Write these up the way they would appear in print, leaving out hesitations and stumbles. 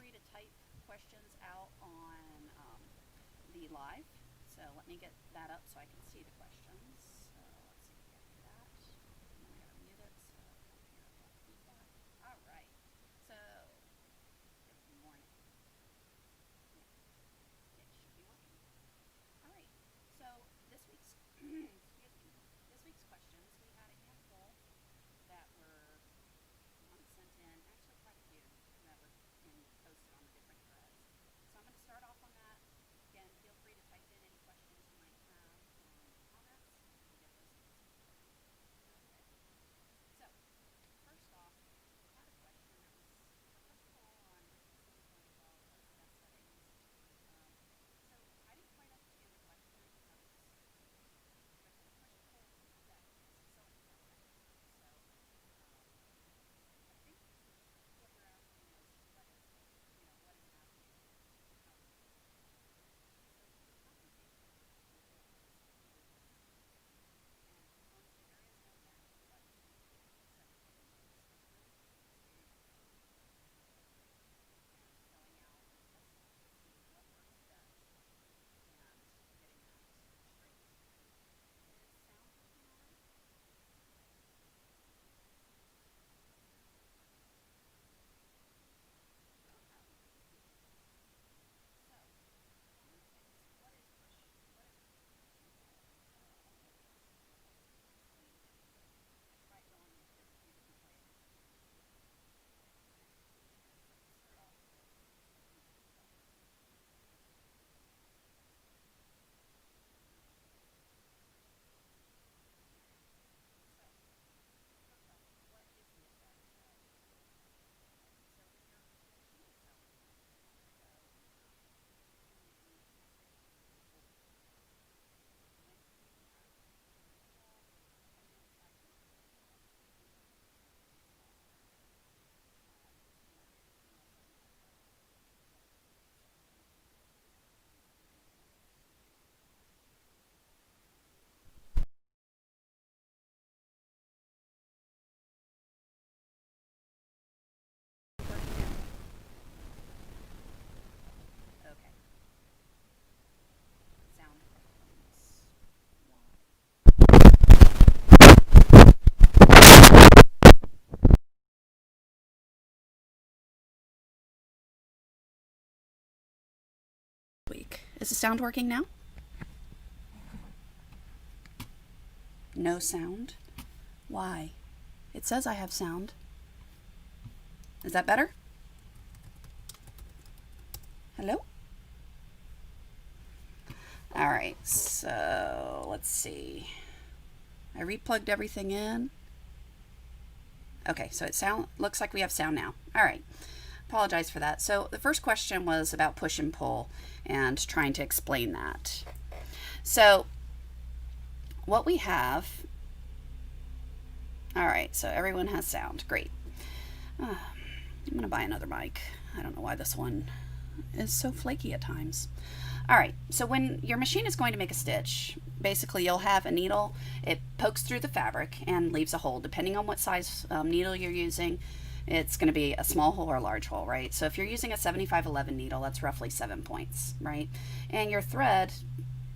free to type questions out on the live. So let me get that up so I can see the questions. So let's see if we can do that. And then I gotta mute it so I don't hear a lot of feedback. All right. So good morning. Yeah, it should be working. All right. So this week's excuse me. This week's questions, we had a handful that were sent in, actually quite a few that were posted on the different threads. So I'm going to start off on that. Again, feel free to type in any questions you might have on the comments, and we'll get those answered for you. Okay. So first off, I had a question that was, first of all, on some point about step settings. So I didn't quite understand the question. I was expecting a push-pull effect as a sewing project. So I think what you're asking is what is it? What is happening? How is it? So the compensation material is really this. And once there is no match button except for the nose of the exterior material, and sewing out and testing to see what works best and getting that straight. Is sound working all right? Okay. So one of the things, what is push and pull? Let me try going into it a few different ways. Okay, let's start off with the easiest stuff. Alright, so first off, what is the effect of pull? Okay, so when your machine is sewing, you want to go in the message pull command. When you have the pull button inside the message, you can make it smaller. And you'll see my screen lights up. So let me see if you can hear me. Okay. Sound comes. Week. Is the sound working now? No sound? Why? It says I have sound. Is that better? Hello? All right, so let's see. I replugged everything in. Okay, so it looks like we have sound now. All right. Apologize for that. So the first question was about push and pull and trying to explain that. So what we have, all right, so everyone has sound. Great. I'm going to buy another mic. I don't know why this one is so flaky at times. All right, so when your machine is going to make a stitch, basically you'll have a needle. It pokes through the fabric and leaves a hole. Depending on what size needle you're using, it's going to be a small hole or a large hole, right? So if you're using a 7511 needle, that's roughly 7 points, right? And your thread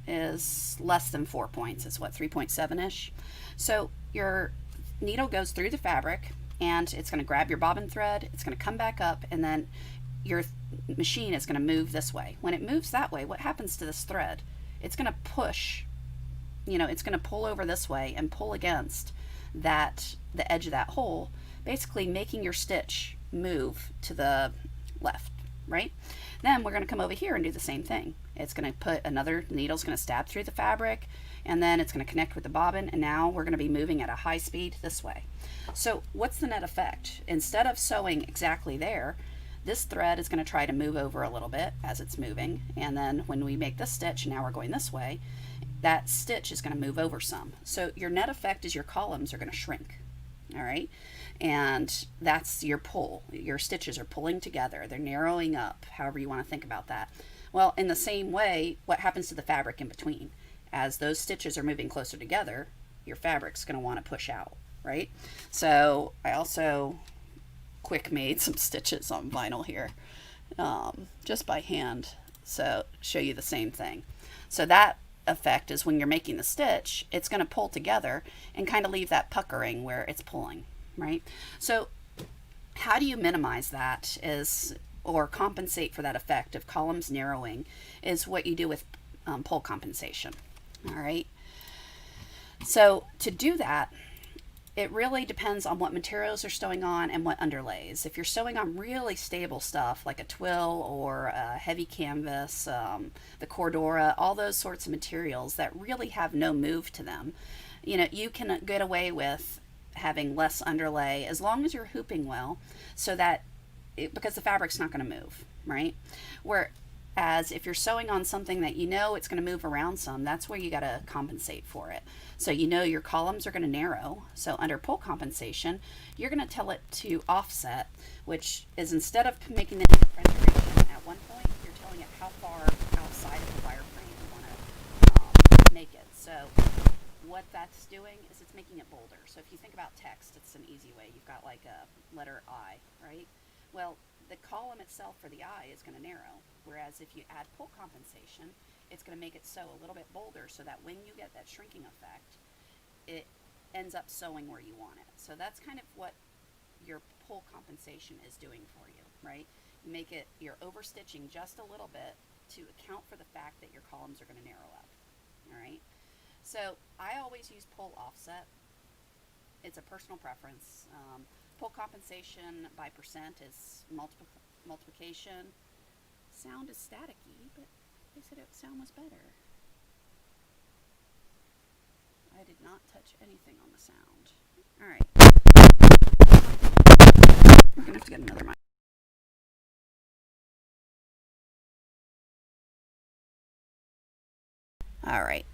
is less than 4 points. It's what, 3.7-ish? So your needle goes through the fabric and it's going to grab your bobbin thread, it's going to come back up, and then your machine is going to move this way. When it moves that way, what happens to this thread? It's going to push, it's going to pull over this way and pull against the edge of that hole, basically making your stitch move to the left, right? Then we're going to come over here and do the same thing. It's going to put another needle's going to stab through the fabric, and then it's going to connect with the bobbin, and now we're going to be moving at a high speed this way. So what's the net effect? Instead of sewing exactly there, this thread is going to try to move over a little bit as it's moving, and then when we make this stitch, now we're going this way, that stitch is going to move over some. So your net effect is your columns are going to shrink. All right, and that's your pull. Your stitches are pulling together, they're narrowing up, however you want to think about that. Well, in the same way, what happens to the fabric in between? As those stitches are moving closer together, your fabric's going to want to push out, right? So I also quick made some stitches on vinyl here. just by hand, so show you the same thing. So that effect is when you're making the stitch, it's going to pull together and kind of leave that puckering where it's pulling, right? So how do you minimize that is, or compensate for that effect of columns narrowing, is what you do with pull compensation. All right. So to do that, it really depends on what materials you're sewing on and what underlays. If you're sewing on really stable stuff like a twill or a heavy canvas, the Cordura, all those sorts of materials that really have no move to them, you can get away with having less underlay as long as you're hooping well, so that because the fabric's not going to move, right? Whereas if you're sewing on something that it's going to move around some, that's where you got to compensate for it. So your columns are going to narrow. So under pull compensation, you're going to tell it to offset, which is, instead of making it into preservation at one point, you're telling it how far outside of the wireframe you want to make it. So what that's doing is it's making it bolder. So if you think about text, it's an easy way. You've got like a letter I, right? Well, the column itself for the I is going to narrow, whereas if you add pull compensation, it's going to make it sew a little bit bolder, so that when you get that shrinking effect, it ends up sewing where you want it. So that's kind of what your pull compensation is doing for you, right? You're overstitching just a little bit to account for the fact that your columns are going to narrow up, all right? So I always use pull offset. It's a personal preference. Pull compensation by percent is multiplication. Sound is staticky, but they said sound was better. I did not touch anything on the sound. All right. We're going to have to get another mic. All right.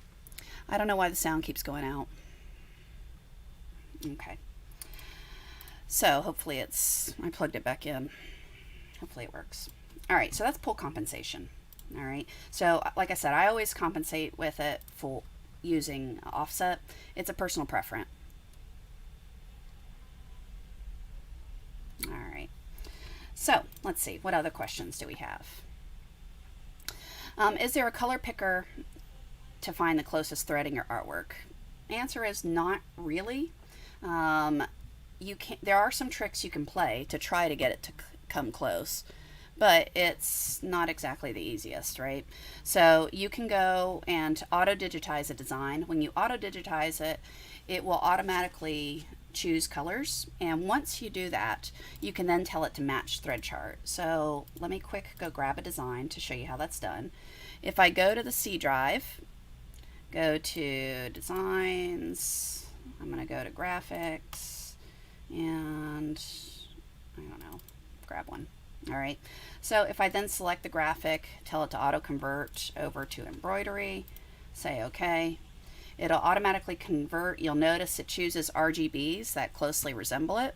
I don't know why the sound keeps going out. Okay. So hopefully I plugged it back in. Hopefully it works. All right, so that's pull compensation. All right, so like I said, I always compensate with it for using offset. It's a personal preference. All right, so let's see, what other questions do we have? Is there a color picker to find the closest thread in your artwork? Answer is not really. There are some tricks you can play to try to get it to come close, but it's not exactly the easiest, right? So you can go and auto-digitize a design. When you auto-digitize it, it will automatically choose colors, and once you do that, you can then tell it to match thread chart. So let me go grab a design to show you how that's done. If I go to the C drive, go to designs, I'm going to go to graphics, and I don't know, grab one. All right, so if I then select the graphic, tell it to auto convert over to embroidery, say OK, it'll automatically convert. You'll notice it chooses RGBs that closely resemble it.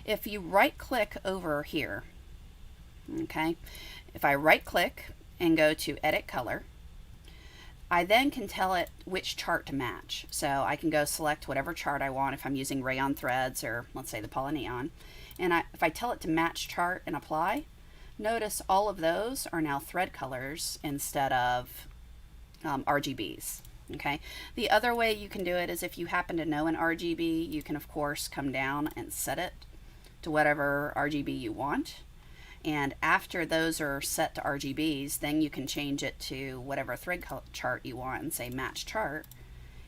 If you right click over here, okay, if I right click and go to edit color, I then can tell it which chart to match. So I can go select whatever chart I want if I'm using rayon threads, or let's say the polyneon. And if I tell it to match chart and apply, notice all of those are now thread colors instead of RGBs. Okay. The other way you can do it is if you happen to know an RGB, you can of course come down and set it to whatever RGB you want. And after those are set to RGBs, then you can change it to whatever thread chart you want and say match chart,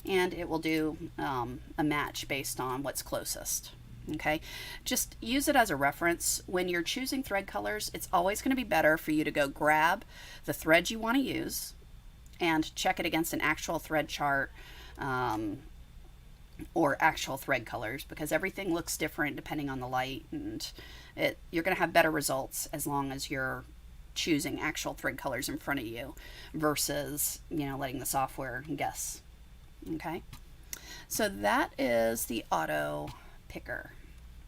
and it will do a match based on what's closest. Okay, just use it as a reference. When you're choosing thread colors, it's always going to be better for you to go grab the thread you want to use and check it against an actual thread chart or actual thread colors, because everything looks different depending on the light, and you're going to have better results as long as you're choosing actual thread colors in front of you versus letting the software guess. Okay, so that is the auto picker.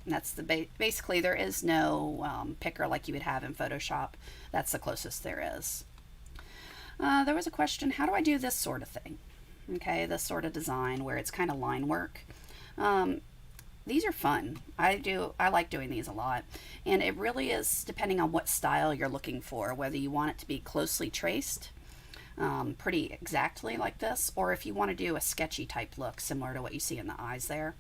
And that's basically there is no picker like you would have in Photoshop. That's the closest there is. There was a question, how do I do this sort of thing? Okay, this sort of design where it's kind of line work. these are fun. I like doing these a lot. And it really is depending on what style you're looking for, whether you want it to be closely traced, pretty exactly like this, or if you want to do a sketchy type look similar to what you see in the eyes there.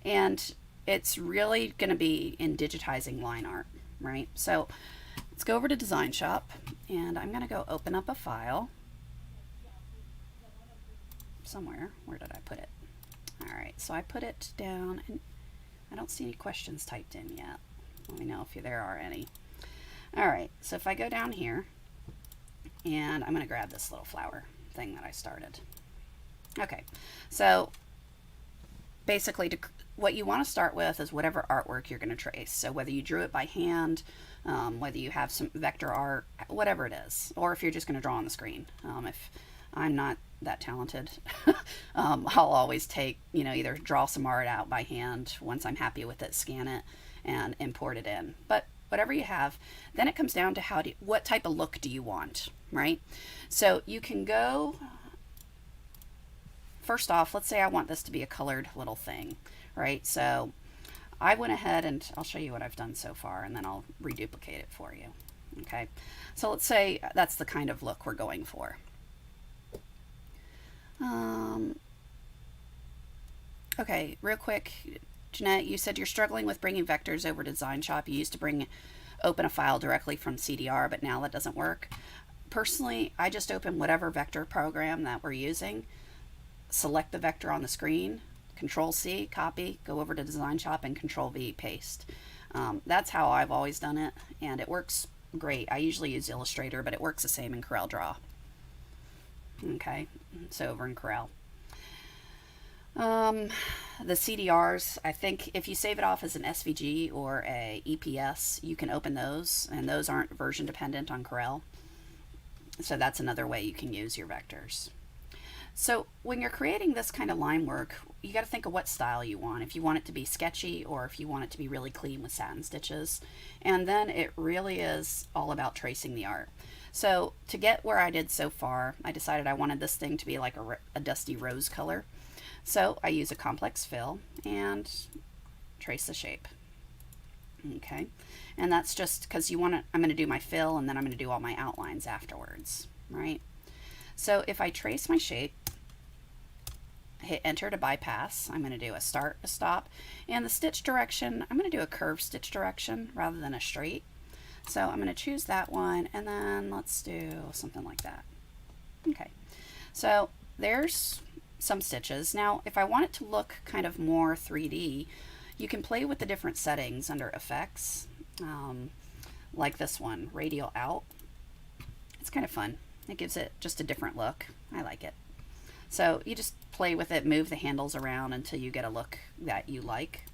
And it's really going to be in digitizing line art, right? So let's go over to DesignShop, and I'm going to go open up a file somewhere. Where did I put it? All right, so I put it down, and I don't see any questions typed in yet. Let me know if there are any. All right, so if I go down here, and I'm going to grab this little flower thing that I started. Okay, so basically what you want to start with is whatever artwork you're going to trace. So whether you drew it by hand, whether you have some vector art, whatever it is, or if you're just going to draw on the screen. If I'm not that talented, I'll always take, either draw some art out by hand. Once I'm happy with it, scan it and import it in. But whatever you have, then it comes down to what type of look do you want, right? So you can go, first off, let's say I want this to be a colored little thing, right? So I went ahead and I'll show you what I've done so far, and then I'll reduplicate it for you. Okay, so let's say that's the kind of look we're going for. Okay, real quick, Jeanette, you said you're struggling with bringing vectors over to DesignShop. You used to open a file directly from CDR, but now that doesn't work. Personally, I just open whatever vector program that we're using, select the vector on the screen, Control-C, copy, go over to DesignShop, and Control-V, paste. That's how I've always done it, and it works great. I usually use Illustrator, but it works the same in CorelDRAW. Okay, so over in Corel. The CDRs, I think if you save it off as an SVG or a EPS, you can open those, and those aren't version dependent on Corel. So that's another way you can use your vectors. So when you're creating this kind of line work, you got to think of what style you want. If you want it to be sketchy, or if you want it to be really clean with satin stitches. And then it really is all about tracing the art. So to get where I did so far, I decided I wanted this thing to be like a dusty rose color. So I use a complex fill and trace the shape. Okay, and that's just because I'm going to do my fill, and then I'm going to do all my outlines afterwards, right? So if I trace my shape, hit enter to bypass, I'm going to do a start, a stop, and the stitch direction, I'm going to do a curved stitch direction rather than a straight. So I'm going to choose that one, and then let's do something like that. Okay, so there's some stitches. Now, if I want it to look kind of more 3D, you can play with the different settings under effects, like this one, radial out. It's kind of fun. It gives it just a different look. I like it. So you just play with it, move the handles around until you get a look that you like.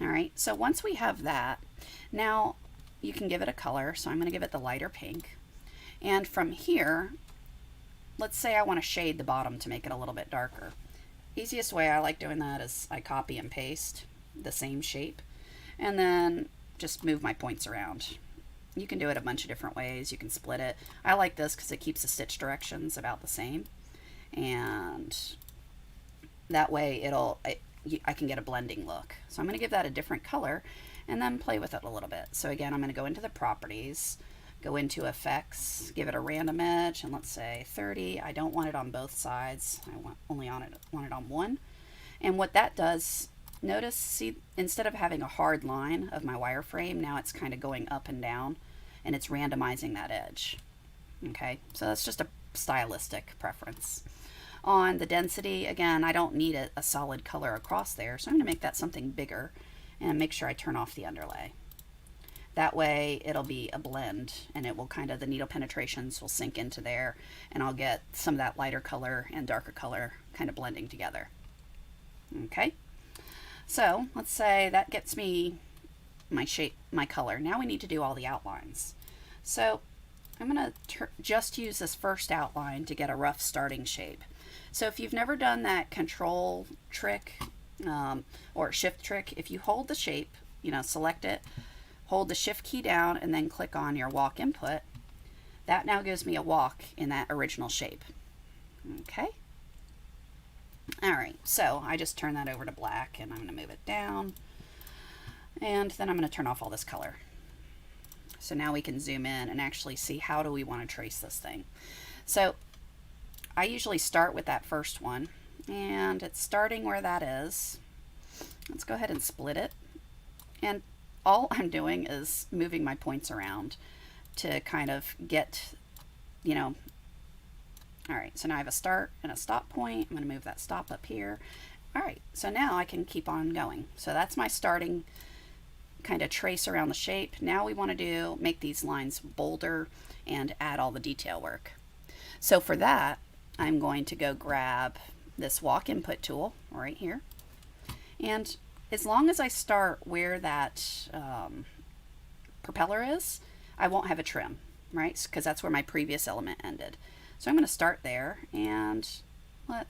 All right, so once we have that, now you can give it a color. So I'm going to give it the lighter pink. And from here, let's say I want to shade the bottom to make it a little bit darker. Easiest way I like doing that is I copy and paste the same shape, and then just move my points around. You can do it a bunch of different ways. You can split it. I like this because it keeps the stitch directions about the same, and that way I can get a blending look. So I'm going to give that a different color and then play with it a little bit. So again, I'm going to go into the properties, go into effects, give it a random edge, and let's say 30. I don't want it on both sides. I want it on one. And what that does, notice, see, instead of having a hard line of my wireframe, now it's kind of going up and down, and it's randomizing that edge. Okay, so that's just a stylistic preference. On the density, again, I don't need a solid color across there, so I'm going to make that something bigger and make sure I turn off the underlay. That way it'll be a blend, and it will the needle penetrations will sink into there, and I'll get some of that lighter color and darker color kind of blending together. Okay, so let's say that gets me my shape, my color. Now we need to do all the outlines. So I'm going to just use this first outline to get a rough starting shape. So if you've never done that control trick or shift trick, if you hold the shape, select it, hold the shift key down, and then click on your walk input, that now gives me a walk in that original shape. Okay. All right, so I just turn that over to black, and I'm going to move it down, and then I'm going to turn off all this color. So now we can zoom in and actually see how do we want to trace this thing. So I usually start with that first one, and it's starting where that is. Let's go ahead and split it, and all I'm doing is moving my points around to kind of get, you know. All right, so now I have a start and a stop point. I'm going to move that stop up here. All right, so now I can keep on going. So that's my starting kind of trace around the shape. Now we want to make these lines bolder and add all the detail work. So for that, I'm going to go grab this walk input tool right here. And as long as I start where that propeller is, I won't have a trim, right? Because that's where my previous element ended. So I'm going to start there, and I'm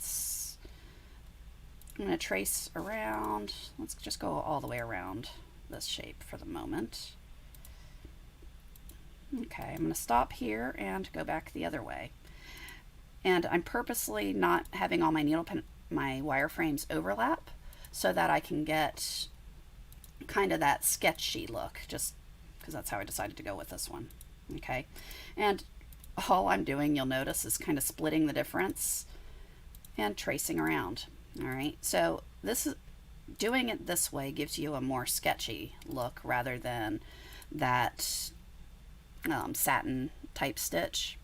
going to trace around. Let's just go all the way around this shape for the moment. Okay, I'm going to stop here and go back the other way. And I'm purposely not having all my my wireframes overlap so that I can get kind of that sketchy look, just because that's how I decided to go with this one. Okay, and all I'm doing, you'll notice, is kind of splitting the difference and tracing around. All right, so doing it this way gives you a more sketchy look rather than that satin type stitch.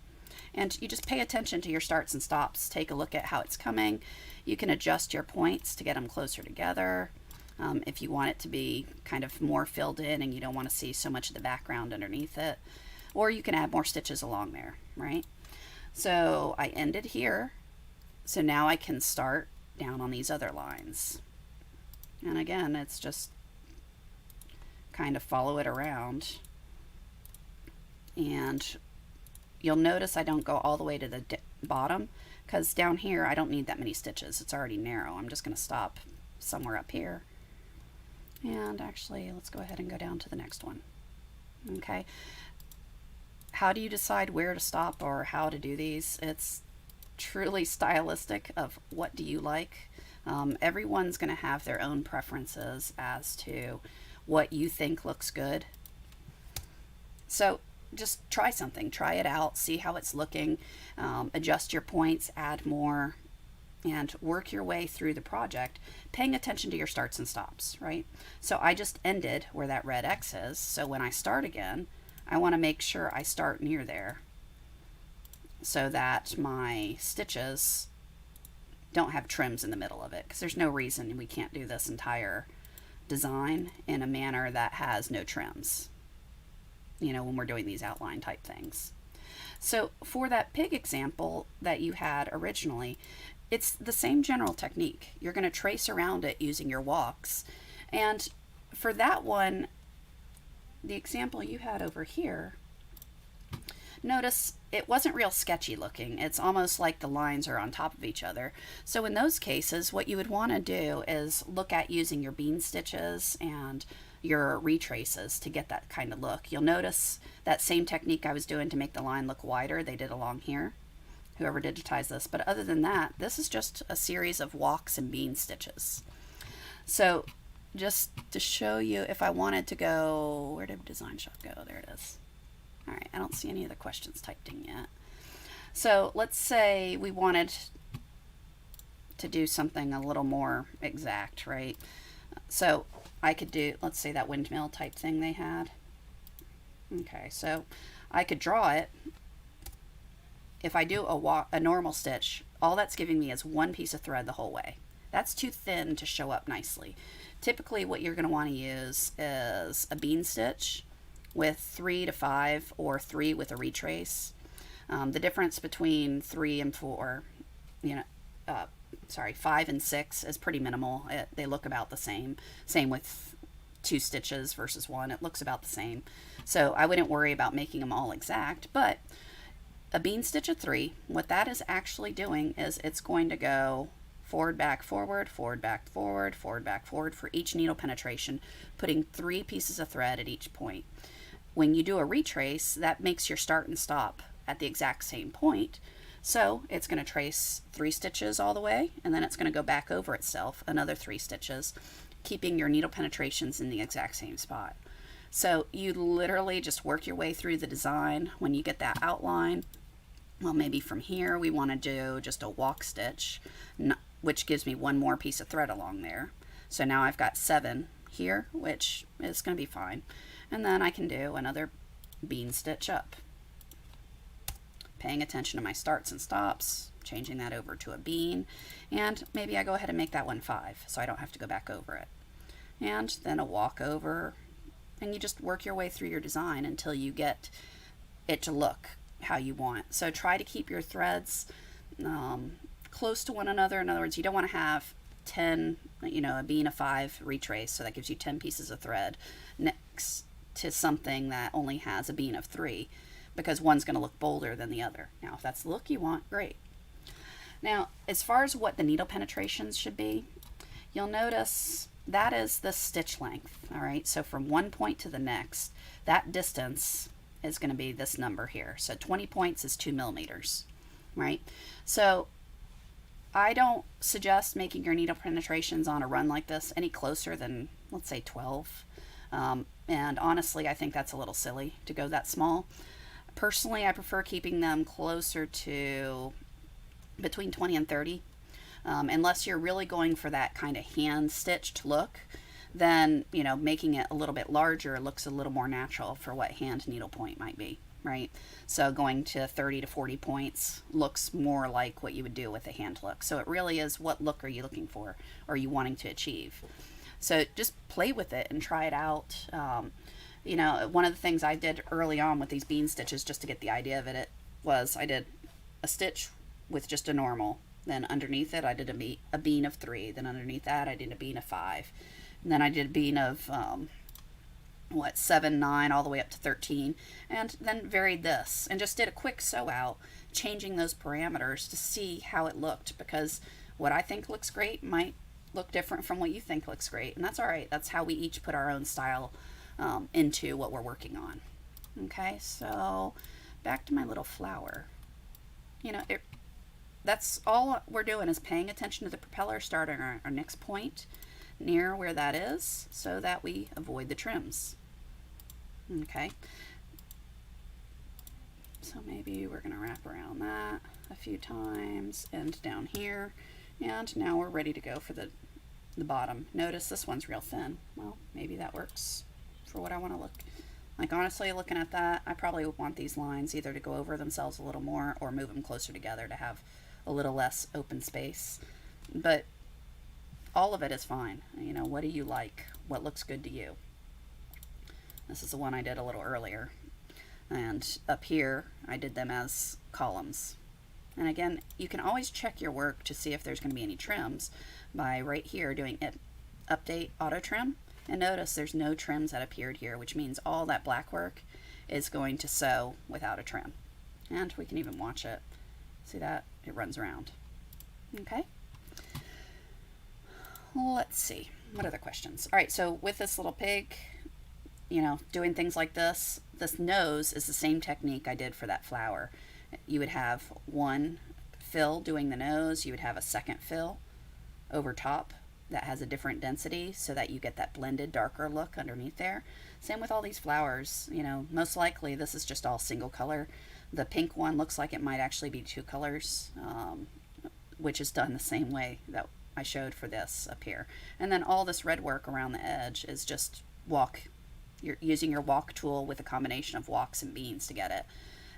And you just pay attention to your starts and stops. Take a look at how it's coming. You can adjust your points to get them closer together. If you want it to be kind of more filled in and you don't want to see so much of the background underneath it. Or you can add more stitches along there, right? So I ended here. So now I can start down on these other lines. And again, it's just kind of follow it around. And you'll notice I don't go all the way to the bottom, because down here I don't need that many stitches. It's already narrow. I'm just going to stop somewhere up here. And actually, let's go ahead and go down to the next one. Okay. How do you decide where to stop or how to do these? It's truly stylistic of what do you like. Everyone's going to have their own preferences as to what you think looks good. So just try something, try it out, see how it's looking, adjust your points, add more, and work your way through the project, paying attention to your starts and stops, right? So I just ended where that red X is, so when I start again, I want to make sure I start near there so that my stitches don't have trims in the middle of it, because there's no reason we can't do this entire design in a manner that has no trims, you know, when we're doing these outline type things. So for that pig example that you had originally, it's the same general technique. You're going to trace around it using your walks. And for that one, the example you had over here, notice it wasn't real sketchy looking. It's almost like the lines are on top of each other. So in those cases, what you would want to do is look at using your bean stitches and your retraces to get that kind of look. You'll notice that same technique I was doing to make the line look wider, they did along here, whoever digitized this. But other than that, this is just a series of walks and bean stitches. So just to show you, if I wanted to go, where did DesignShop go? There it is. All right, I don't see any other questions typed in yet. So let's say we wanted to do something a little more exact, right? So I could do, let's say that windmill type thing they had. Okay, so I could draw it. If I do a normal stitch, all that's giving me is one piece of thread the whole way. That's too thin to show up nicely. Typically what you're going to want to use is a bean stitch with 3 to 5 or 3 with a retrace. The difference between 3 and 4, 5 and 6 is pretty minimal. They look about the same. Same with 2 stitches versus 1. It looks about the same. So I wouldn't worry about making them all exact, but a bean stitch of 3, what that is actually doing is it's going to go forward, back, forward, forward, back, forward, forward, back, forward for each needle penetration, putting 3 pieces of thread at each point. When you do a retrace, that makes your start and stop at the exact same point. So it's going to trace 3 stitches all the way, and then it's going to go back over itself another 3 stitches, keeping your needle penetrations in the exact same spot. So you literally just work your way through the design. When you get that outline, well, maybe from here we want to do just a walk stitch, which gives me 1 more piece of thread along there. So now I've got 7 here, which is going to be fine. And then I can do another bean stitch up, paying attention to my starts and stops, changing that over to a bean, and maybe I go ahead and make that one 5 so I don't have to go back over it. And then a walk over, and you just work your way through your design until you get it to look how you want. So try to keep your threads close to one another. In other words, you don't want to have 10, a bean of 5 retrace, so that gives you 10 pieces of thread next to something that only has a bean of 3, because one's going to look bolder than the other. Now, if that's the look you want, great. Now, as far as what the needle penetrations should be, you'll notice that is the stitch length. All right, so from one point to the next, that distance is going to be this number here. So 20 points is 2 millimeters, right? So I don't suggest making your needle penetrations on a run like this any closer than, let's say, 12. And honestly, I think that's a little silly to go that small. Personally, I prefer keeping them closer to between 20 and 30. Unless you're really going for that kind of hand-stitched look, then, making it a little bit larger looks a little more natural for what hand needlepoint might be, right? So going to 30 to 40 points looks more like what you would do with a hand look. So it really is, what look are you looking for, or are you wanting to achieve? So just play with it and try it out. One of the things I did early on with these bean stitches, just to get the idea of it, was I did a stitch with just a normal. Then underneath it, I did a bean of 3. Then underneath that, I did a bean of 5. And then I did a bean of, 7, 9, all the way up to 13. And then varied this. And just did a quick sew out, changing those parameters to see how it looked. Because what I think looks great might look different from what you think looks great. And that's all right. That's how we each put our own style into what we're working on. Okay, so back to my little flower. That's all we're doing, is paying attention to the propeller starting our next point near where that is, so that we avoid the trims. Okay, so maybe we're going to wrap around that a few times and down here, and now we're ready to go for the bottom. Notice this one's real thin. Well, maybe that works for what I want to look like. Honestly, looking at that, I probably would want these lines either to go over themselves a little more or move them closer together to have a little less open space. But all of it is fine. What do you like? What looks good to you? This is the one I did a little earlier. And up here, I did them as columns. And again, you can always check your work to see if there's going to be any trims by right here doing update auto trim. And notice there's no trims that appeared here, which means all that black work is going to sew without a trim. And we can even watch it. See that? It runs around. Okay. Let's see. What other questions? All right, so with this little pig, doing things like this nose is the same technique I did for that flower. You would have one fill doing the nose. You would have a second fill over top that has a different density so that you get that blended darker look underneath there. Same with all these flowers. Most likely this is just all single color. The pink one looks like it might actually be 2 colors, which is done the same way that I showed for this up here. And then all this red work around the edge is just walk. You're using your walk tool with a combination of walks and beans to get it.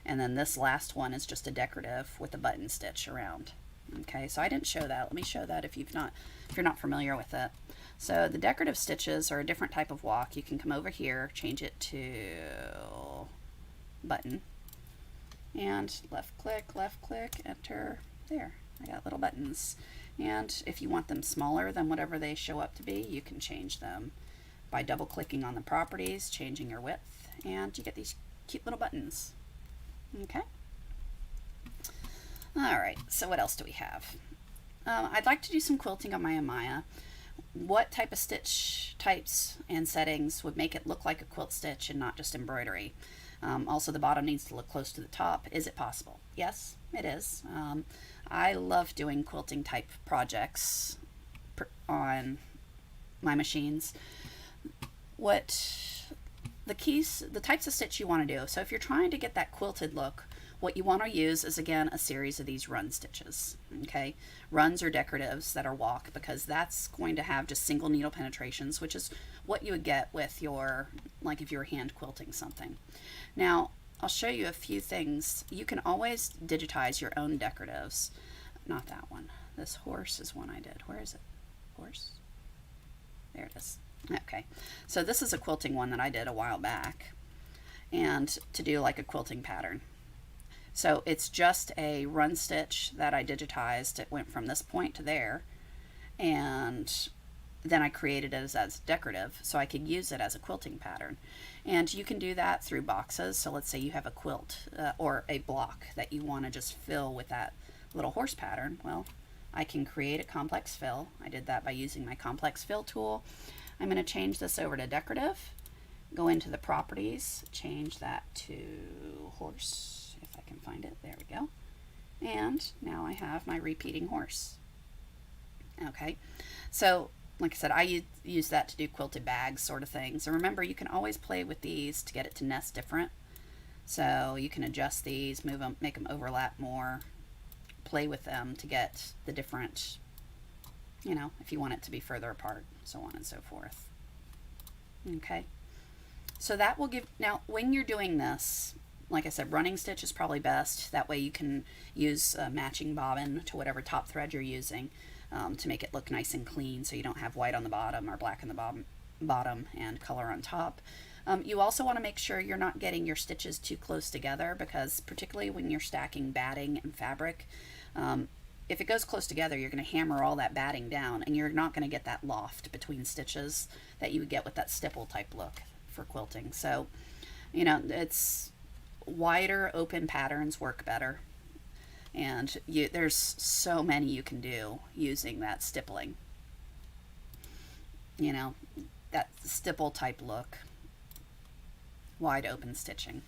And then this last one is just a decorative with a button stitch around. Okay, so I didn't show that. Let me show that if you're not familiar with it. So the decorative stitches are a different type of walk. You can come over here, change it to button, and left click, enter. There, I got little buttons. And if you want them smaller than whatever they show up to be, you can change them by double clicking on the properties, changing your width, and you get these cute little buttons. Okay. All right, so what else do we have? I'd like to do some quilting on my Amaya. What type of stitch types and settings would make it look like a quilt stitch and not just embroidery? Also, the bottom needs to look close to the top. Is it possible? Yes, it is. I love doing quilting type projects on my machines. What the keys, the types of stitch you want to do. So if you're trying to get that quilted look, what you want to use is, again, a series of these run stitches. Okay, runs or decoratives that are walk, because that's going to have just single needle penetrations, which is what you would get with your, like if you were hand quilting something. Now, I'll show you a few things. You can always digitize your own decoratives. Not that one. This horse is one I did. Where is it? Horse? There it is. Okay, so this is a quilting one that I did a while back, and to do like a quilting pattern. So it's just a run stitch that I digitized. It went from this point to there, and then I created it as decorative so I could use it as a quilting pattern. And you can do that through boxes. So let's say you have a quilt or a block that you want to just fill with that little horse pattern. Well, I can create a complex fill. I did that by using my complex fill tool. I'm going to change this over to decorative, go into the properties, change that to horse, if I can find it. There we go. And now I have my repeating horse. Okay, so like I said, I use that to do quilted bags sort of things. And remember, you can always play with these to get it to nest different. So you can adjust these, move them, make them overlap more, play with them to get the different, you know, if you want it to be further apart, so on and so forth. Okay, so that will give, now when you're doing this, like I said, running stitch is probably best. That way you can use a matching bobbin to whatever top thread you're using to make it look nice and clean, so you don't have white on the bottom or black on the bottom and color on top. You also want to make sure you're not getting your stitches too close together, because particularly when you're stacking batting and fabric, if it goes close together, you're going to hammer all that batting down, and you're not going to get that loft between stitches that you would get with that stipple type look for quilting. So, you know, it's wider open patterns work better, and there's so many you can do using that stippling. You know, that stipple type look, wide open stitching.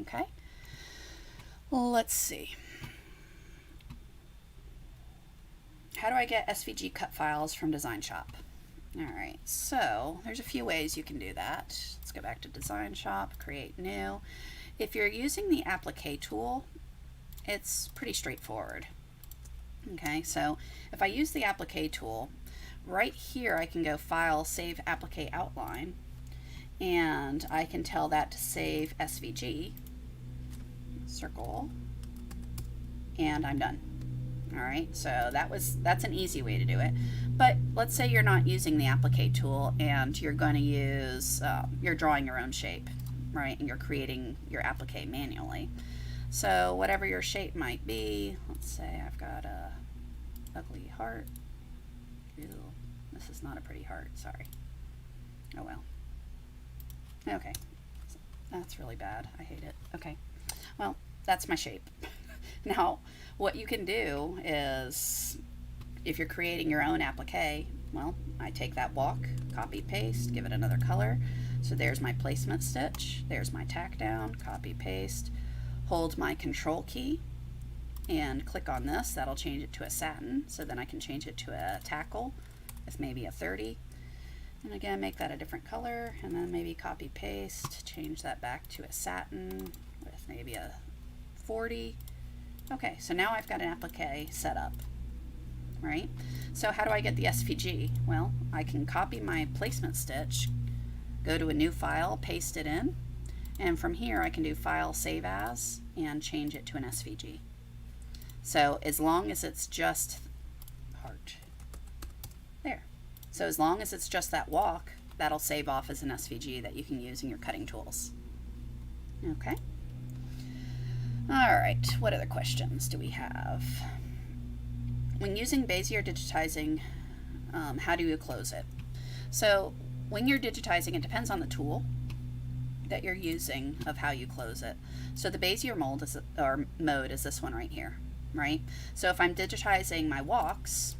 Okay, well, let's see. How do I get SVG cut files from DesignShop? Alright, so there's a few ways you can do that. Let's go back to DesignShop, create new. If you're using the applique tool, it's pretty straightforward. Okay, so if I use the applique tool, right here I can go File, Save Applique Outline, and I can tell that to save SVG, circle, and I'm done. Alright, so that's an easy way to do it. But let's say you're not using the applique tool and you're going to use, you're drawing your own shape, right? And you're creating your applique manually. So whatever your shape might be, let's say I've got a ugly heart. Ew, this is not a pretty heart, sorry. Oh well. Okay, that's really bad. I hate it. Okay, well, that's my shape. Now, what you can do is, if you're creating your own applique, well, I take that walk, copy, paste, give it another color. So there's my placement stitch, there's my tack down, copy, paste, hold my control key, and click on this. That'll change it to a satin, so then I can change it to a tackle with maybe a 30. And again, make that a different color, and then maybe copy, paste, change that back to a satin with maybe a 40. Okay, so now I've got an applique set up, right? So how do I get the SVG? Well, I can copy my placement stitch, go to a new file, paste it in, and from here I can do File, Save As, and change it to an SVG. So as long as it's just heart, there. So as long as it's just that walk, that'll save off as an SVG that you can use in your cutting tools. Okay. All right, what other questions do we have? When using Bezier digitizing, how do you close it? So when you're digitizing, it depends on the tool that you're using of how you close it. So the Bezier mold is, or mode is this one right here, right? So if I'm digitizing my walks,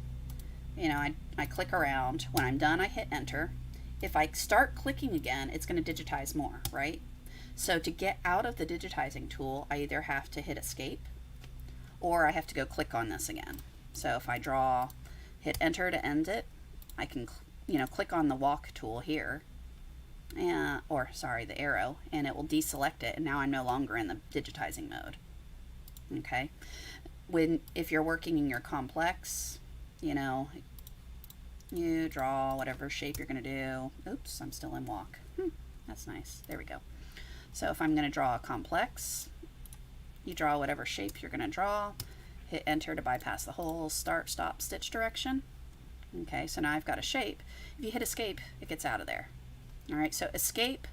you know, I click around. When I'm done, I hit enter. If I start clicking again, it's going to digitize more, right? So to get out of the digitizing tool, I either have to hit escape or I have to go click on this again. So if I draw, hit enter to end it, I can, click on the walk tool here, or sorry, the arrow, and it will deselect it, and now I'm no longer in the digitizing mode. Okay. If you're working in your complex, you draw whatever shape you're going to do. Oops, I'm still in walk. That's nice. There we go. So if I'm going to draw a complex, you draw whatever shape you're going to draw, hit enter to bypass the whole start, stop, stitch direction. Okay, so now I've got a shape. If you hit escape, it gets out of there. All right, so escape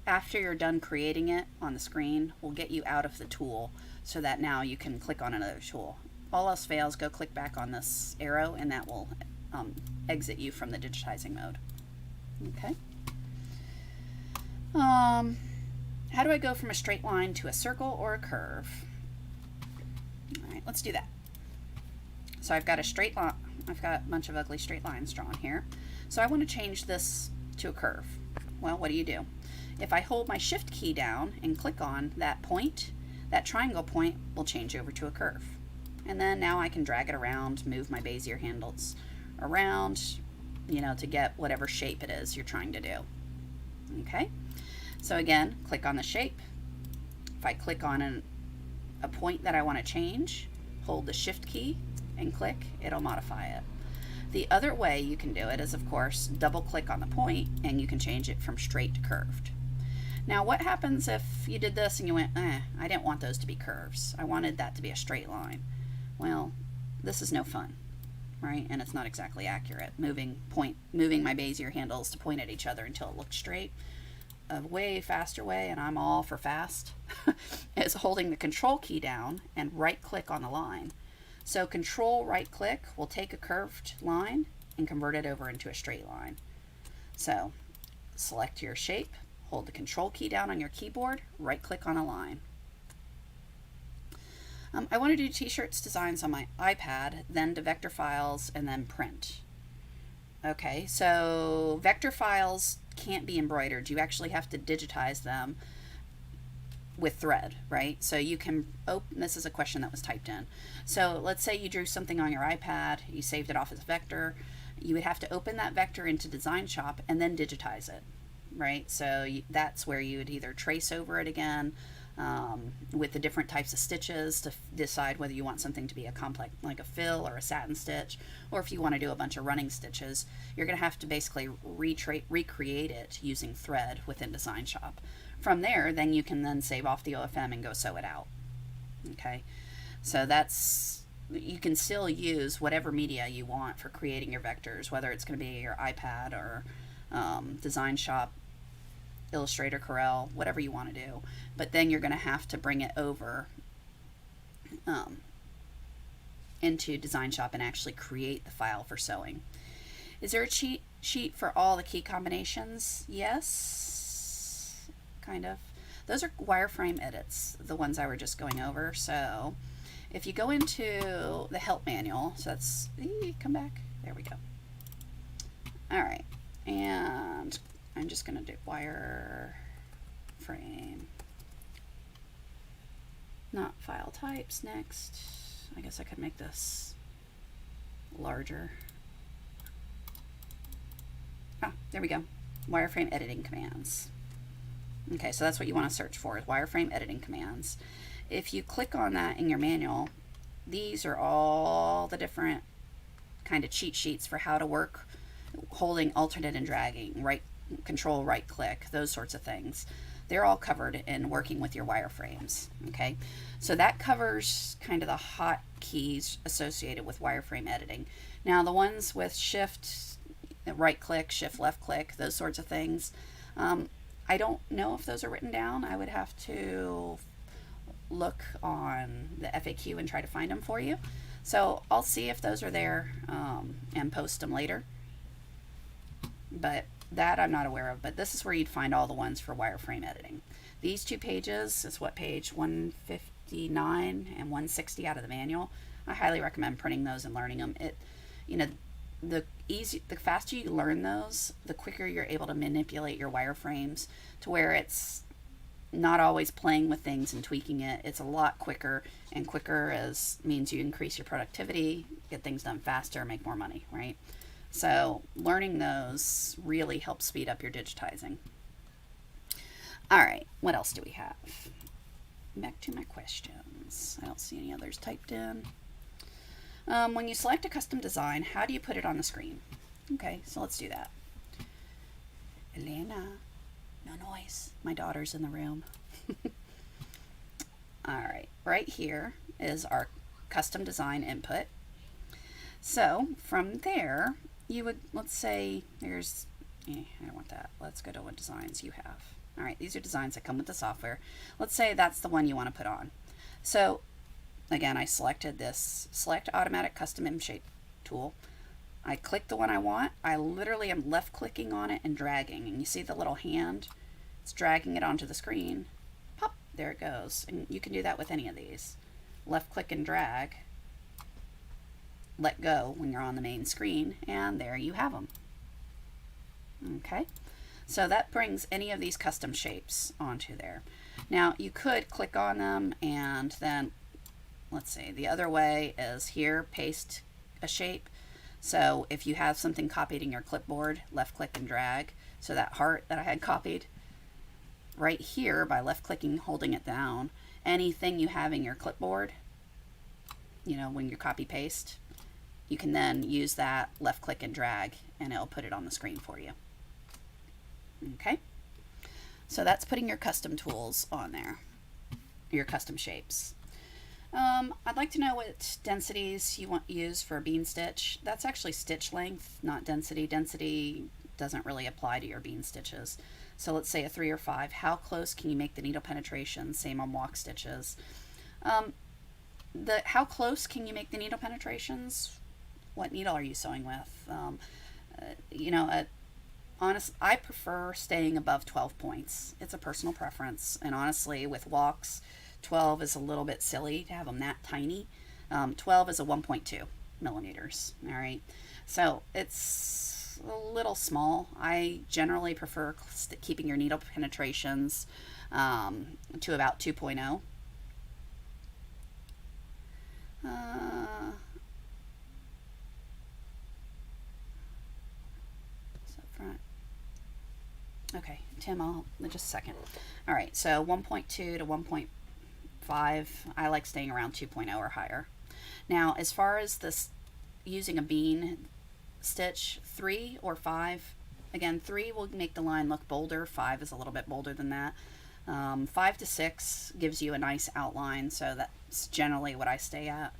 after you're done creating it on the screen will get you out of the tool so that now you can click on another tool. All else fails, go click back on this arrow and that will exit you from the digitizing mode. Okay. How do I go from a straight line to a circle or a curve? All right, let's do that. So I've got a straight line. I've got a bunch of ugly straight lines drawn here. So I want to change this to a curve. Well, what do? If I hold my shift key down and click on that point, that triangle point will change over to a curve. And then now I can drag it around, move my Bezier handles around, to get whatever shape it is you're trying to do. Okay? So again, click on the shape. If I click on a point that I want to change, hold the shift key and click, it'll modify it. The other way you can do it is, of course, double click on the point and you can change it from straight to curved. Now what happens if you did this and you went, I didn't want those to be curves. I wanted that to be a straight line. Well, this is no fun, right? And it's not exactly accurate. Moving my Bezier handles to point at each other until it looks straight. A way faster way, and I'm all for fast, is holding the control key down and right click on the line. So control right click will take a curved line and convert it over into a straight line. So select your shape, hold the control key down on your keyboard, right click on a line. I want to do t-shirts designs on my iPad, then to vector files, and then print. Okay, so vector files can't be embroidered. You actually have to digitize them with thread, right? So you can open, this is a question that was typed in. So let's say you drew something on your iPad, you saved it off as a vector. You would have to open that vector into DesignShop and then digitize it, right? So that's where you would either trace over it again with the different types of stitches to decide whether you want something to be a complex, like a fill or a satin stitch, or if you want to do a bunch of running stitches, you're going to have to basically recreate it using thread within DesignShop. From there, then you can then save off the OFM and go sew it out. Okay, so you can still use whatever media you want for creating your vectors, whether it's going to be your iPad or DesignShop, Illustrator, Corel, whatever you want to do. But then you're going to have to bring it over into DesignShop and actually create the file for sewing. Is there a cheat sheet for all the key combinations? Yes, kind of. Those are wireframe edits, the ones I were just going over. So if you go into the help manual, so that's, come back, there we go. All right, and I'm just going to do wireframe, not file types. Next, I guess I could make this larger. There we go. Wireframe editing commands. Okay, so that's what you want to search for, is wireframe editing commands. If you click on that in your manual, these are all the different kind of cheat sheets for how to work holding alternate and dragging, control right click, those sorts of things. They're all covered in working with your wireframes. Okay, so that covers kind of the hot keys associated with wireframe editing. Now the ones with shift right click, shift left click, those sorts of things, I don't know if those are written down. I would have to look on the FAQ and try to find them for you. So I'll see if those are there and post them later. But that I'm not aware of. But this is where you'd find all the ones for wireframe editing. These two pages is what, page 159 and 160 out of the manual. I highly recommend printing those and learning them. The faster you learn those, the quicker you're able to manipulate your wireframes to where it's not always playing with things and tweaking it. It's a lot quicker, and quicker means you increase your productivity, get things done faster, make more money, right? So learning those really helps speed up your digitizing. All right, what else do we have? Back to my questions. I don't see any others typed in. When you select a custom design, how do you put it on the screen? Okay, so let's do that. Elena, no noise. My daughter's in the room. All right, right here is our custom design input. So from there, you would, let's say there's, I don't want that. Let's go to what designs you have. All right, these are designs that come with the software. Let's say that's the one you want to put on. So again, I selected this Select Automatic Custom M Shape tool. I click the one I want. I literally am left clicking on it and dragging. And you see the little hand? It's dragging it onto the screen. Pop, there it goes. And you can do that with any of these. Left click and drag. Let go when you're on the main screen. And there you have them. Okay. So that brings any of these custom shapes onto there. Now you could click on them and then, let's see, the other way is here, paste a shape. So if you have something copied in your clipboard, left click and drag. So that heart that I had copied, right here by left clicking, holding it down, anything you have in your clipboard, you know, when you copy paste, you can then use that left click and drag and it'll put it on the screen for you. Okay, so that's putting your custom tools on there, your custom shapes. I'd like to know what densities you want to use for a bean stitch. That's actually stitch length, not density. Density doesn't really apply to your bean stitches. So let's say a 3 or 5. How close can you make the needle penetration? Same on walk stitches. How close can you make the needle penetrations? What needle are you sewing with? You know, I prefer staying above 12 points. It's a personal preference, and honestly, with walks, 12 is a little bit silly to have them that tiny. 12 is a 1.2 millimeters. All right, so it's a little small. I generally prefer keeping your needle penetrations to about 2.0. Okay, Tim, I'll just a second. All right, so 1.2 to 1.5, I like staying around 2.0 or higher. Now, as far as this using a bean stitch, 3 or 5, again, 3 will make the line look bolder, 5 is a little bit bolder than that. 5 to 6 gives you a nice outline, so that's generally what I stay at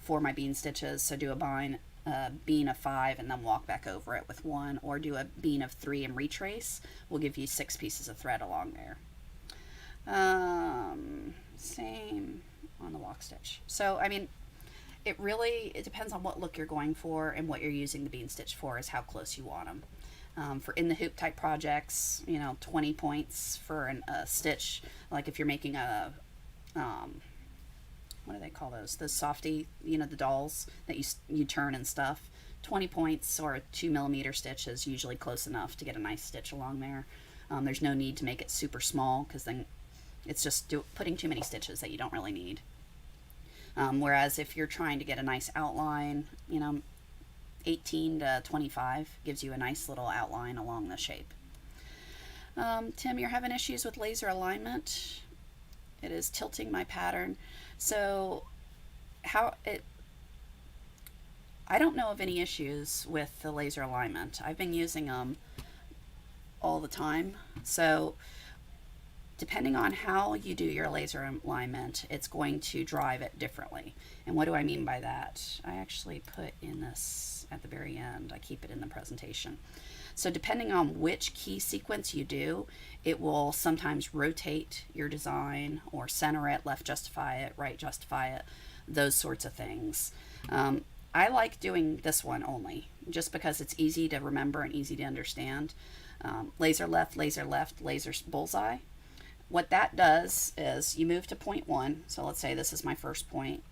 for my bean stitches. So do a bean of 5 and then walk back over it with 1, or do a bean of 3 and retrace. Will give you 6 pieces of thread along there. Same on the walk stitch. So I mean, it depends on what look you're going for and what you're using the bean stitch for, is how close you want them. For in the hoop type projects, you know, 20 points for a stitch. Like if you're making a what do they call those? The softy, you know, the dolls that you turn and stuff. 20 points or a 2 millimeter stitch is usually close enough to get a nice stitch along there. There's no need to make it super small, because then it's just putting too many stitches that you don't really need. Whereas if you're trying to get a nice outline, you know, 18 to 25 gives you a nice little outline along the shape. Tim, you're having issues with laser alignment. It is tilting my pattern. So I don't know of any issues with the laser alignment. I've been using them all the time. So depending on how you do your laser alignment, it's going to drive it differently. And what do I mean by that? I actually put in this at the very end. I keep it in the presentation. So depending on which key sequence you do, it will sometimes rotate your design or center it, left justify it, right justify it, those sorts of things. I like doing this one only, just because it's easy to remember and easy to understand. Laser left, laser bullseye. What that does is you move to point 1. So let's say this is my first point.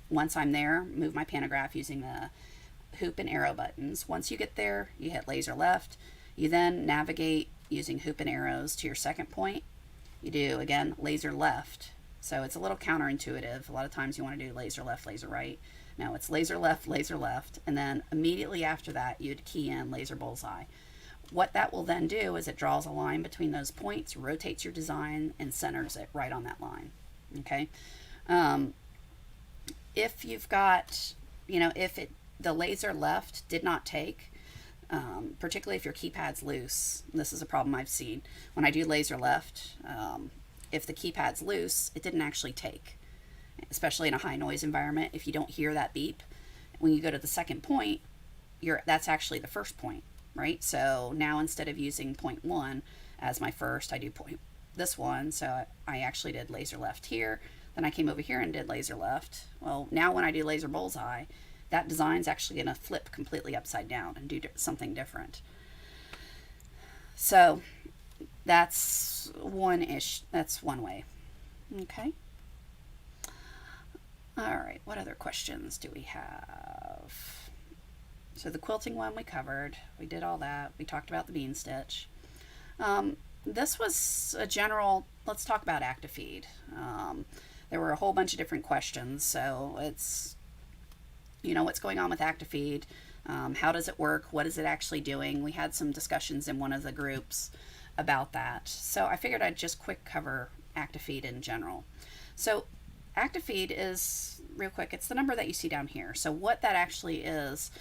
Once I'm there, move my pantograph using the hoop and arrow buttons. Once you get there, you hit laser left. You then navigate using hoop and arrows to your second point. you do, again, laser left. So it's a little counterintuitive. A lot of times you want to do laser left, laser right. No, it's laser left, and then immediately after that, you'd key in laser bullseye. What that will then do is it draws a line between those points, rotates your design, and centers it right on that line. Okay. If you've got, if the laser left did not take, particularly if your keypad's loose, this is a problem I've seen. When I do laser left, if the keypad's loose, it didn't actually take, especially in a high noise environment. If you don't hear that beep, when you go to the second point, that's actually the first point, right? So now instead of using point 1 as my first, I do this one. So I actually did laser left here. Then I came over here and did laser left. Well, now when I do laser bullseye, that design's actually going to flip completely upside down and do something different. So that's one way. Okay. All right, what other questions do we have? So the quilting one we covered. We did all that. We talked about the bean stitch. This was a general, let's talk about ActiFeed. There were a whole bunch of different questions. So it's, what's going on with ActiFeed? How does it work? What is it actually doing? We had some discussions in one of the groups about that. So I figured I'd just quick cover ActiFeed in general. So ActiFeed is, real quick, it's the number that you see down here. So what that actually is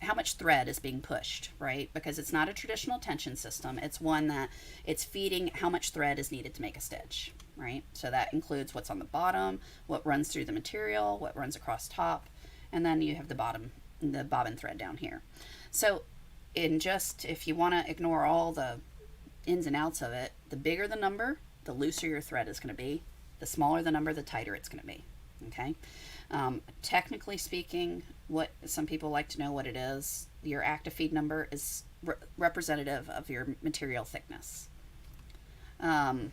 how much thread is being pushed, right? Because it's not a traditional tension system. It's one that it's feeding how much thread is needed to make a stitch, right? So that includes what's on the bottom, what runs through the material, what runs across top, and then you have the bobbin thread down here. So if you want to ignore all the ins and outs of it, the bigger the number, the looser your thread is going to be. The smaller the number, the tighter it's going to be. Okay. Technically speaking, what some people like to know what it is, your ActiFeed number is representative of your material thickness. I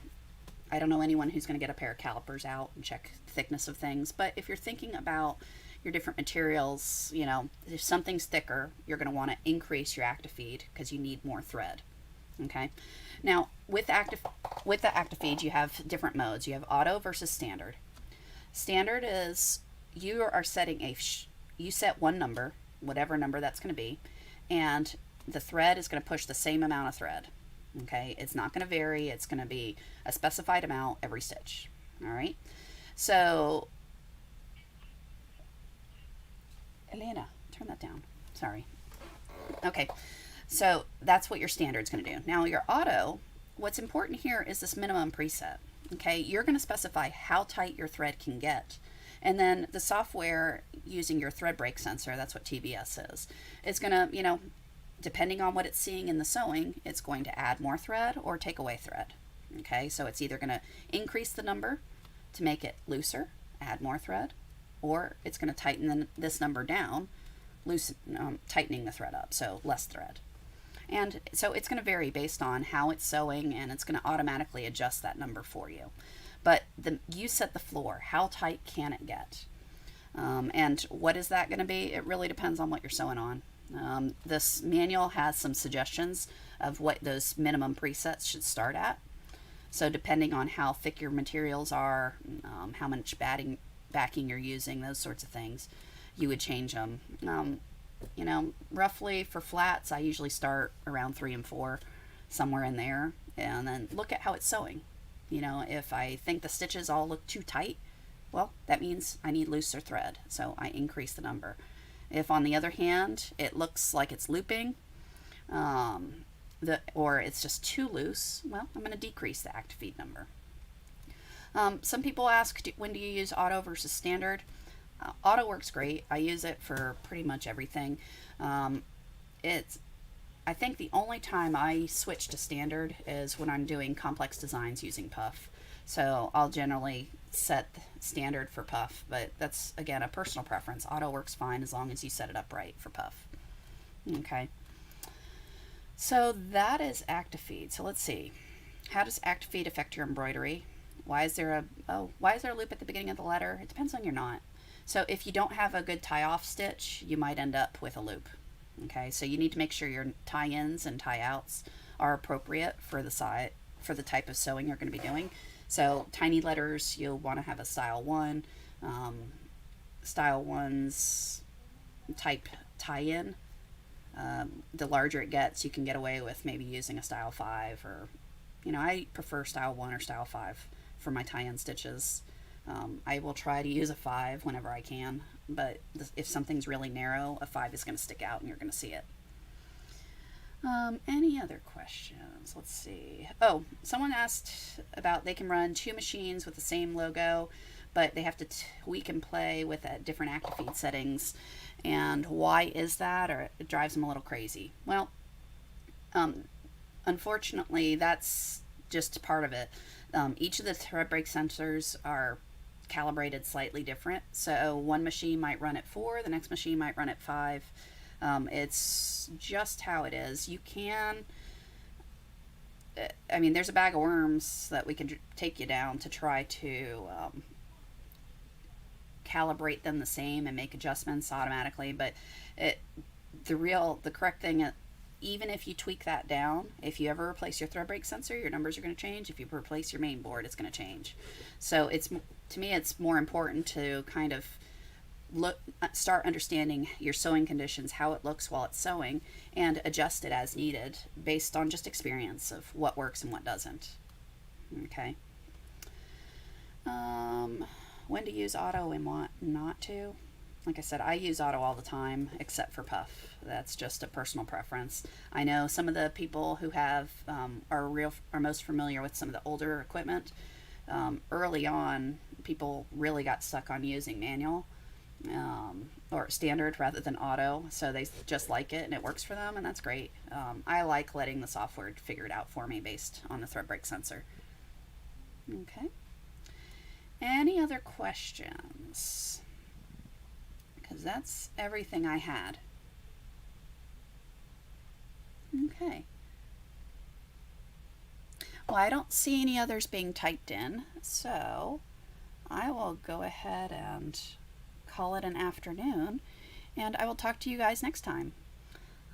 don't know anyone who's going to get a pair of calipers out and check thickness of things, but if you're thinking about your different materials, if something's thicker, you're going to want to increase your ActiFeed because you need more thread. Okay. Now with the ActiFeed, you have different modes. You have auto versus standard. Standard is you are setting you set one number, whatever number that's going to be, and the thread is going to push the same amount of thread. Okay, it's not going to vary. It's going to be a specified amount every stitch. All right. So, Elena, turn that down. Sorry. Okay. So that's what your standard's going to do. Now your auto, what's important here is this minimum preset. Okay, you're going to specify how tight your thread can get. And then the software using your thread break sensor, that's what TBS is going to, depending on what it's seeing in the sewing, it's going to add more thread or take away thread. Okay, so it's either going to increase the number to make it looser, add more thread, or it's going to tighten this number down, tightening the thread up, so less thread. And so it's going to vary based on how it's sewing, and it's going to automatically adjust that number for you. But you set the floor. How tight can it get? And what is that going to be? It really depends on what you're sewing on. This manual has some suggestions of what those minimum presets should start at. So depending on how thick your materials are, how much backing you're using, those sorts of things, you would change them. Roughly for flats, I usually start around 3 and 4, somewhere in there, and then look at how it's sewing. If I think the stitches all look too tight, well, that means I need looser thread, so I increase the number. If, on the other hand, it looks like it's looping, or it's just too loose, well, I'm going to decrease the ActiFeed number. Some people ask, when do you use auto versus standard? Auto works great. I use it for pretty much everything. I think the only time I switch to standard is when I'm doing complex designs using puff. So I'll generally set standard for puff, but that's, again, a personal preference. Auto works fine as long as you set it up right for puff. Okay. So that is ActiFeed. So let's see. How does ActiFeed affect your embroidery? Why is there a loop at the beginning of the letter? It depends on your knot. So if you don't have a good tie-off stitch, you might end up with a loop. Okay, so you need to make sure your tie-ins and tie-outs are appropriate for for the type of sewing you're going to be doing. So tiny letters, you'll want to have a style 1. Style 1's type tie-in. The larger it gets, you can get away with maybe using a style 5, or, I prefer style 1 or style 5 for my tie-in stitches. I will try to use a 5 whenever I can, but if something's really narrow, a 5 is going to stick out and you're going to see it. Any other questions? Let's see. Oh, someone asked about they can run 2 machines with the same logo, but they have to tweak and play with different ActiFeed settings. And why is that? Or it drives them a little crazy. Well, unfortunately, that's just part of it. Each of the thread break sensors are calibrated slightly different. So one machine might run at 4, the next machine might run at 5. It's just how it is. You can, there's a bag of worms that we can take you down to try to calibrate them the same and make adjustments automatically, but the correct thing, even if you tweak that down, if you ever replace your thread break sensor, your numbers are going to change. If you replace your main board, it's going to change. So to me, it's more important to kind of start understanding your sewing conditions, how it looks while it's sewing, and adjust it as needed based on just experience of what works and what doesn't. Okay. When to use auto and what not to. Like I said, I use auto all the time except for puff. That's just a personal preference. I know some of the people who have are most familiar with some of the older equipment. Early on, people really got stuck on using manual or standard rather than auto, so they just like it and it works for them, and that's great. I like letting the software figure it out for me based on the thread break sensor. Okay. Any other questions? Because that's everything I had. Okay. Well, I don't see any others being typed in, so I will go ahead and call it an afternoon, and I will talk to you guys next time.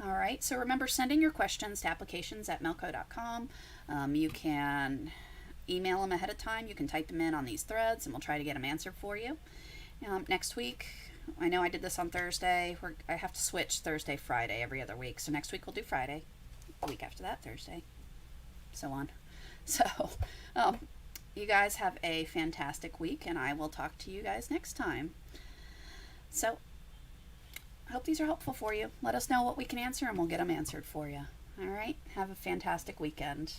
All right, so remember, sending your questions to applications@melco.com. You can email them ahead of time. You can type them in on these threads, and we'll try to get them answered for you. Next week, I know I did this on Thursday. I have to switch Thursday, Friday every other week. So next week we'll do Friday. The week after that, Thursday. So on. So, you guys have a fantastic week, and I will talk to you guys next time. So, I hope these are helpful for you. Let us know what we can answer, and we'll get them answered for you. All right? Have a fantastic weekend.